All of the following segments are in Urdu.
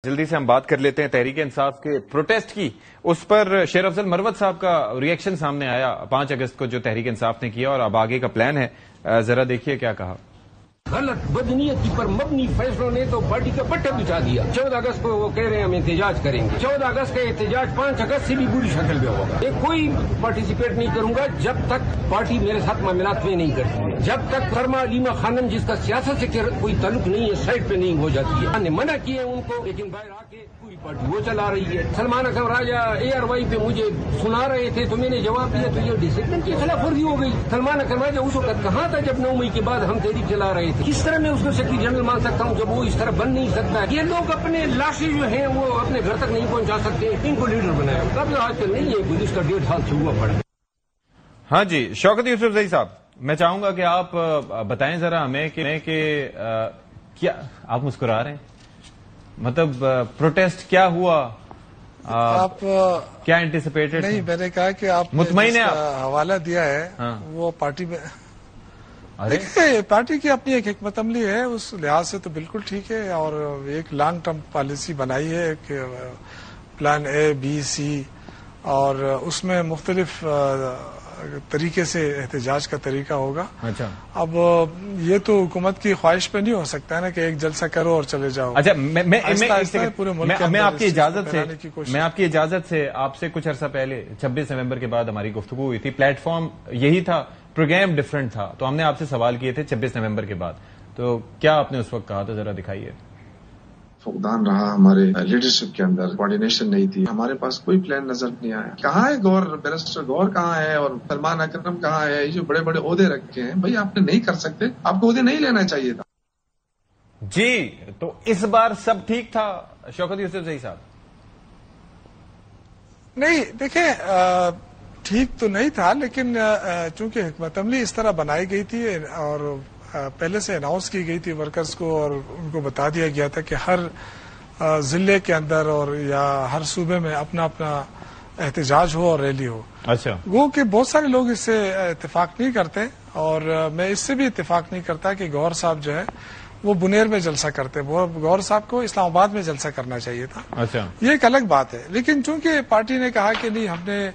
جلدی سے ہم بات کر لیتے ہیں تحریک انصاف کے پروٹیسٹ کی. اس پر شیر افضل مروت صاحب کا ریئیکشن سامنے آیا 5 اگست کو جو تحریک انصاف نے کیا اور اب آگے کا پلان ہے. ذرا دیکھیے کیا کہا. غلط بدنیتی پر مبنی فیصلوں نے تو پارٹی کا پٹا بچھا دیا. 14 اگست کو وہ کہہ رہے ہیں ہم احتجاج کریں گے. 14 اگست کا احتجاج 5 اگست سے بھی بری شکل میں ہوگا. یہ کوئی پارٹیسپیٹ نہیں کروں گا جب تک پارٹی میرے ساتھ معاملات میں نہیں کرتی ہے. جب تک فرما علیمہ خانم جس کا سیاست سے کوئی تعلق نہیں ہے سائڈ پہ نہیں ہو جاتی ہے. ہم نے منع کیے ان کو لیکن باہر آ کے پوری پارٹی وہ چلا رہی ہے. سلمان اکرم راجہ ARY پہ مجھے سنا رہے تھے تو میں نے جواب دیا تو یہ ڈسپلن کی خلاف ورزی ہو گئی. سلمان اکرم راجہ اس وقت کہاں تھا جب 9 مئی کے بعد ہم تحریک چلا رہے تھے. کس طرح میں اس کو سیکرٹری جنرل مان سکتا ہوں جب وہ اس طرح بن نہیں سکتا. یہ لوگ اپنے لاشیں جو ہیں وہ اپنے گھر تک نہیں پہنچا سکتے. ان کو لیڈر بنایا تب آج کل نہیں ہے پولیس کا 1.5 سال سے ہوا پڑا. ہاں جی شوکت یوسفزئی صاحب میں چاہوں گا کہ آپ بتائیں ذرا ہمیں کہ کیا آپ مسکرا رہے ہیں مطلب پروٹیسٹ کیا ہوا آپ کیا اینٹیسپیٹڈ نہیں. میں نے کہا کہ آپ مطمئن ہیں حوالہ دیا ہے وہ پارٹی میں دیکھیں پارٹی کی اپنی ایک حکمت عملی ہے اس لحاظ سے تو بالکل ٹھیک ہے اور ایک لانگ ٹرم پالیسی بنائی ہے ایک پلان A B C اور اس میں مختلف طریقے سے احتجاج کا طریقہ ہوگا. اچھا اب یہ تو حکومت کی خواہش پہ نہیں ہو سکتا ہے نا کہ ایک جلسہ کرو اور چلے جاؤ. اچھا میں آپ کی اجازت سے آپ سے کچھ عرصہ پہلے 26 نومبر کے بعد ہماری گفتگو ہوئی تھی. پلیٹ فارم یہی تھا پروگرام ڈفرنٹ تھا تو ہم نے آپ سے سوال کیے تھے 26 نومبر کے بعد تو کیا آپ نے اس وقت کہا تو ذرا دکھائیے. فقدان رہا ہمارے لیڈرشپ کے اندر کوارڈینیشن نہیں تھی. ہمارے پاس کوئی پلان نظر نہیں آیا. کہاں ہے گور بیرسٹر گور کہاں ہے اور سلمان اکرم کہاں ہے. یہ جو بڑے بڑے عہدے رکھے ہیں بھائی آپ نے نہیں کر سکتے آپ کو عہدے نہیں لینا چاہیے تھا. جی تو اس بار سب ٹھیک تھا شوکت یوسفزئی صاحب. نہیں دیکھیں ٹھیک تو نہیں تھا لیکن چونکہ حکمت عملی اس طرح بنائی گئی تھی اور پہلے سے اناؤنس کی گئی تھی ورکرز کو اور ان کو بتا دیا گیا تھا کہ ہر ضلع کے اندر اور یا ہر صوبے میں اپنا اپنا احتجاج ہو اور ریلی ہو. اچھا وہ کہ بہت سارے لوگ اس سے اتفاق نہیں کرتے اور میں اس سے بھی اتفاق نہیں کرتا کہ گور صاحب جو ہے وہ بنیر میں جلسہ کرتے. گور صاحب کو اسلام آباد میں جلسہ کرنا چاہیے تھا. اچھا یہ ایک الگ بات ہے لیکن چونکہ پارٹی نے کہا کہ نہیں ہم نے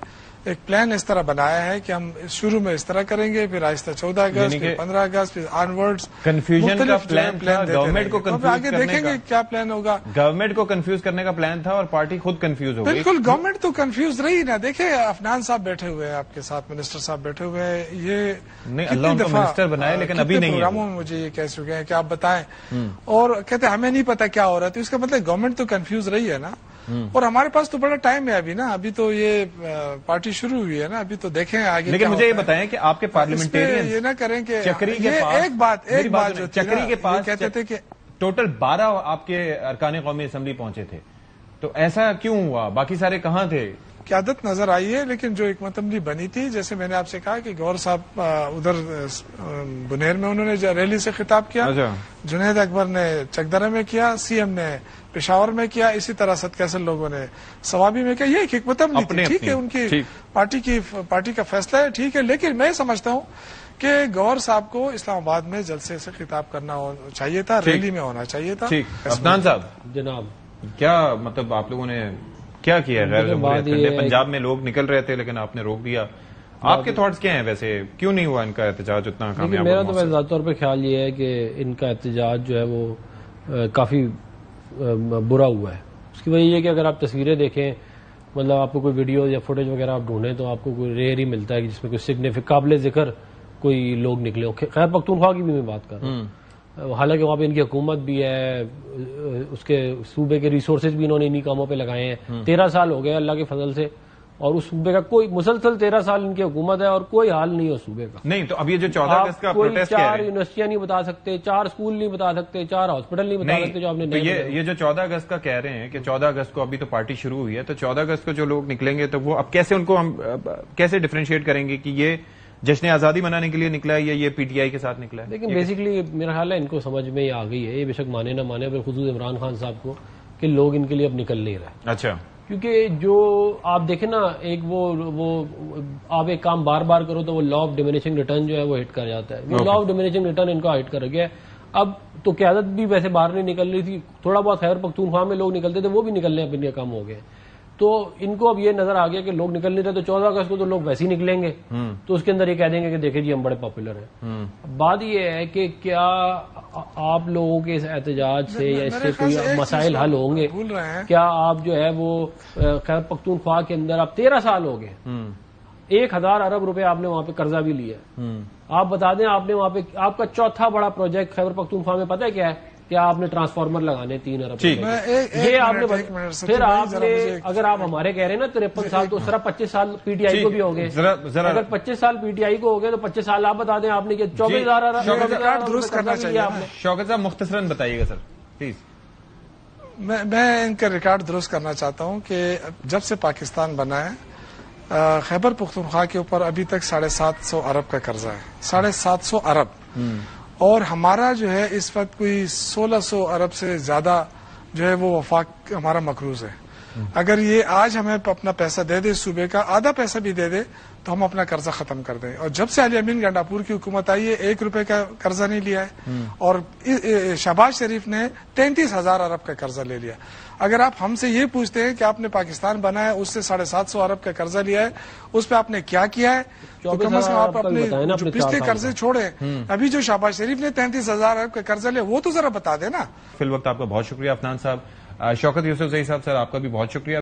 ایک پلان اس طرح بنایا ہے کہ ہم شروع میں اس طرح کریں گے پھر آہستہ 14 اگست پھر 15 اگست پھر آنورڈز کنفیوژن کا پلان تھا. گورنمنٹ کو آگے دیکھیں گے کیا پلان ہوگا. گورنمنٹ کو کنفیوز کرنے کا پلان تھا اور پارٹی خود کنفیوز ہو گئی. بالکل گورنمنٹ تو کنفیوز رہی نا. دیکھیں عفنان صاحب بیٹھے ہوئے ہیں آپ کے ساتھ منسٹر صاحب بیٹھے ہوئے ہیں. یہ نہیں اللہ ان کو منسٹر بنائے لیکن ابھی نہیں پروگراموں میں مجھے یہ کہہ چکے ہیں کہ آپ بتائیں اور کہتے ہمیں نہیں پتا کیا ہو رہا ہے. تو اس کا مطلب گورنمنٹ تو کنفیوز رہی ہے نا. اور ہمارے پاس تو بڑا ٹائم ہے ابھی نا. ابھی تو یہ پارٹی شروع ہوئی ہے نا. ابھی تو دیکھیں آگے. لیکن مجھے یہ بتائیں کہ آپ کے پارلیمنٹیرین یہ نہ کریں کہ چکری کے پاس ایک بات جو چکری کے پاس کہتے تھے کہ ٹوٹل 12 آپ کے ارکان قومی اسمبلی پہنچے تھے تو ایسا کیوں ہوا باقی سارے کہاں تھے. قیادت نظر آئی ہے لیکن جو حکمت عملی بنی تھی جیسے میں نے آپ سے کہا کہ گور صاحب ادھر بنیر میں انہوں نے ریلی سے خطاب کیا. جنید اکبر نے چکدرہ میں کیا. CM نے پشاور میں کیا. اسی طرح ستکیسل لوگوں نے سوابی میں کیا. یہ ایک حکمت عملی تھی. ٹھیک ہے ان کی پارٹی کا فیصلہ ہے ٹھیک ہے لیکن میں سمجھتا ہوں کہ گور صاحب کو اسلام آباد میں جلسے سے خطاب کرنا چاہیے تھا. ریلی میں ہونا چاہیے تھا. عفنان صاحب جناب کیا مطلب آپ لوگوں نے کیا کیا غیر جمہوریت کرنے. پنجاب میں لوگ نکل رہے تھے لیکن آپ نے روک دیا. آپ کے تھاٹس کیا ہیں ویسے کیوں نہیں ہوا ان کا احتجاج اتنا کامیاب. میرا تو ذاتی طور پہ خیال یہ ہے کہ ان کا احتجاج جو ہے وہ کافی برا ہوا ہے. اس کی وجہ یہ کہ اگر آپ تصویریں دیکھیں مطلب آپ کو کوئی ویڈیو یا فوٹیج وغیرہ آپ ڈھونڈیں تو آپ کو کوئی ریئر ہی ملتا ہے کہ جس میں کوئی قابل ذکر کوئی لوگ نکلے. خیر پختونخوا کی بھی میں بات کر رہا ہوں. حالانکہ وہاں پہ ان کی حکومت بھی ہے اس کے صوبے کے ریسورسز بھی انہوں نے انہی کاموں پہ لگائے ہیں. 13 سال ہو گئے اللہ کے فضل سے اور اس صوبے کا کوئی مسلسل 13 سال ان کی حکومت ہے اور کوئی حال نہیں ہے صوبے کا. نہیں تو اب یہ جو 14 اگست کا پروٹیسٹ ہے 4 یونیورسٹیاں نہیں بتا سکتے 4 اسکول نہیں بتا سکتے 4 ہاسپٹل نہیں بتا سکتے جو آپ نے. یہ جو 14 اگست کا کہہ رہے ہیں کہ 14 اگست کو ابھی تو پارٹی شروع ہوئی ہے تو 14 اگست کو جو لوگ نکلیں گے تو وہ اب کیسے ان کو ہم کیسے ڈفرینشیٹ کریں گے کہ یہ جشن آزادی منانے کے لیے نکلا ہے یا یہ PTI کے ساتھ نکلا ہے. لیکن بیسیکلی میرا خیال ہے ان کو سمجھ میں ہی آ گئی ہے یہ بے شک مانے نہ مانے خصوص عمران خان صاحب کو کہ لوگ ان کے لیے اب نکل نہیں رہے. اچھا کیونکہ جو آپ دیکھیں نا ایک وہ آپ ایک کام بار بار کرو تو وہ لا آف ڈیمینشنگ ریٹرن جو ہے وہ ہٹ کر جاتا ہے. وہ لا آف ڈیمینشنگ ریٹرن ان کو ہٹ کر گیا. اب تو قیادت بھی ویسے باہر نہیں نکل رہی تھی، تھوڑا بہت خیبر پختونخوا میں لوگ نکلتے تھے، وہ بھی نکلنے اب ان کا کم ہو گئے. تو ان کو اب یہ نظر آ گیا کہ لوگ نکل نہیں رہے، تو 14 اگست کو تو لوگ ویسے ہی نکلیں گے، تو اس کے اندر یہ کہہ دیں گے کہ دیکھیں جی ہم بڑے پاپولر ہیں. بات یہ ہے کہ کیا آپ لوگوں کے اس احتجاج سے یا اس سے کوئی مسائل حل ہوں گے؟ کیا آپ جو ہے وہ خیبر پختونخوا کے اندر آپ 13 سال ہو گئے، 1000 ارب روپے آپ نے وہاں پہ قرضہ بھی لیا. آپ بتا دیں آپ نے وہاں پہ آپ کا چوتھا بڑا پروجیکٹ خیبر پختونخوا میں پتہ ہے کیا ہے؟ کیا آپ نے ٹرانسفارمر لگانے 3 ارب یہ آپ نے پھر آپ نے اگر آپ ہمارے کہہ رہے ہیں نا 53 سال تو صرف 25 سال پی ٹی آئی کو بھی ہو گئے. اگر 25 سال پی ٹی آئی کو ہو گئے تو 25 سال آپ بتا دیں آپ نے 24,000 درست کرنا چاہیے آپ نے. شوکت صاحب مختصراً بتائیے گا سر پلیز. میں ان کا ریکارڈ درست کرنا چاہتا ہوں کہ جب سے پاکستان بنا ہے خیبر پختونخوا کے اوپر ابھی تک 750 ارب کا قرضہ ہے، 750 ارب. اور ہمارا جو ہے اس وقت کوئی 1600 ارب سے زیادہ جو ہے وہ وفاق ہمارا مقروض ہے. اگر یہ آج ہمیں اپنا پیسہ دے دے، صوبے کا آدھا پیسہ بھی دے دے تو ہم اپنا قرضہ ختم کر دیں. اور جب سے علی امین گنڈاپور کی حکومت آئی ہے 1 روپے کا قرضہ نہیں لیا ہے، اور شہباز شریف نے 33,000 ارب کا قرضہ لے لیا. اگر آپ ہم سے یہ پوچھتے ہیں کہ آپ نے پاکستان بنا ہے اس سے 750 ارب کا قرضہ لیا ہے، اس پہ آپ نے کیا کیا ہے؟ تو کم از کم آپ اپنے جو پچھلے قرضے چھوڑیں. ابھی جو شہباز شریف نے 33,000 ارب کا قرضہ لیا وہ تو ذرا بتا دیں نا. فی الوقت آپ کا بہت شکریہ عفنان صاحب. شوکت یوسف زئی صاحب سر آپ کا بھی بہت شکریہ.